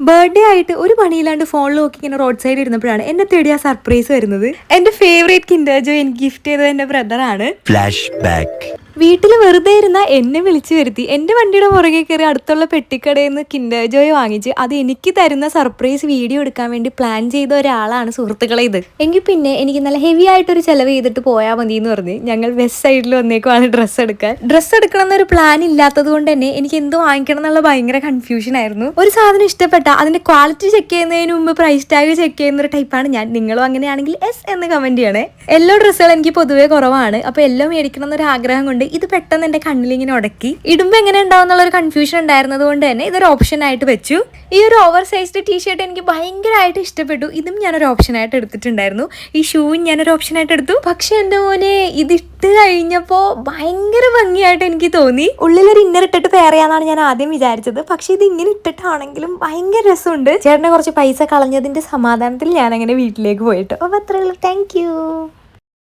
Birthday ആയിട്ട് ഒരു പണിയില്ലാണ്ട് ഫോണിൽ നോക്കി ഇങ്ങനെ റോഡ് സൈഡിൽ ഇരുന്നപ്പോഴാണ് എന്നെ തേടി ആ സർപ്രൈസ് വരുന്നത്. എന്റെ ഫേവറേറ്റ് കിൻഡർ ജോയ് എനിക്ക് ഗിഫ്റ്റ് ചെയ്തത് എന്റെ ബ്രദറാണ്. Flash back. വീട്ടിൽ വെറുതെ ഇരുന്ന എന്നെ വിളിച്ചു വരുത്തി എന്റെ വണ്ടിയുടെ പുറകെ കയറി അടുത്തുള്ള പെട്ടിക്കടയിൽ നിന്ന് കിൻഡർ ജോയ് വാങ്ങിച്ച് അത് എനിക്ക് തരുന്ന സർപ്രൈസ് വീഡിയോ എടുക്കാൻ വേണ്ടി പ്ലാൻ ചെയ്ത ഒരാളാണ് സുഹൃത്തുക്കളെ ഇത്. എങ്കിൽ പിന്നെ എനിക്ക് നല്ല ഹെവി ആയിട്ടൊരു ചെലവ് ചെയ്തിട്ട് പോയാൽ മതി എന്ന് പറഞ്ഞ് ഞങ്ങൾ വെസ്റ്റ് സൈഡിൽ വന്നേക്കുവാണ് ഡ്രസ്സ് എടുക്കാൻ. ഡ്രസ്സ് എടുക്കണം എന്നൊരു പ്ലാൻ ഇല്ലാത്തത് കൊണ്ട് തന്നെ എനിക്ക് എന്ത് വാങ്ങിക്കണം എന്നുള്ള ഭയങ്കര കൺഫ്യൂഷൻ ആയിരുന്നു. ഒരു സാധനം ഇഷ്ടപ്പെട്ട അതിന്റെ ക്വാളിറ്റി ചെക്ക് ചെയ്യുന്നതിന് മുമ്പ് പ്രൈസ് ടാഗ് ചെക്ക് ചെയ്യുന്ന ഒരു ടൈപ്പാണ് ഞാൻ. നിങ്ങളും അങ്ങനെയാണെങ്കിൽ എസ് എന്ന് കമന്റ് ചെയ്യണേ. എല്ലാ ഡ്രസ്സുകൾ എനിക്ക് പൊതുവേ കുറവാണ്. അപ്പൊ എല്ലാം മേടിക്കണം എന്നൊരു ആഗ്രഹം കൊണ്ട് ഇത് പെട്ടെന്ന് എന്റെ കണ്ണിലിങ്ങനെ ഉടക്കി. ഇടുമ്പോ എങ്ങനെ ഉണ്ടാവും എന്നുള്ള ഒരു കൺഫ്യൂഷൻ ഉണ്ടായിരുന്നത് കൊണ്ട് തന്നെ ഇതൊരു ഓപ്ഷൻ ആയിട്ട് വെച്ചു. ഈ ഒരു ഓവർ സൈസ്ഡ് ടീഷർട്ട് എനിക്ക് ഭയങ്കരമായിട്ട് ഇഷ്ടപ്പെട്ടു. ഇതും ഞാനൊരു ഓപ്ഷൻ ആയിട്ട് എടുത്തിട്ടുണ്ടായിരുന്നു. ഈ ഷൂവും ഞാനൊരു ഓപ്ഷൻ ആയിട്ട് എടുത്തു. പക്ഷെ എന്റെ മോനെ ഇതിട്ട് കഴിഞ്ഞപ്പോ ഭയങ്കര ഭംഗിയായിട്ട് എനിക്ക് തോന്നി. ഉള്ളിലൊരു ഇന്നർ ഇട്ടിട്ട് പേറിയാന്നാണ് ഞാൻ ആദ്യം വിചാരിച്ചത്. പക്ഷെ ഇത് ഇങ്ങനെ ഇട്ടിട്ടാണെങ്കിലും ഭയങ്കര രസമുണ്ട്. ചേട്ടനെ കുറച്ച് പൈസ കളഞ്ഞതിന്റെ സമാധാനത്തിൽ ഞാൻ അങ്ങനെ വീട്ടിലേക്ക് പോയിട്ട്. അപ്പൊ അത്രയുള്ളൂ. Thank you.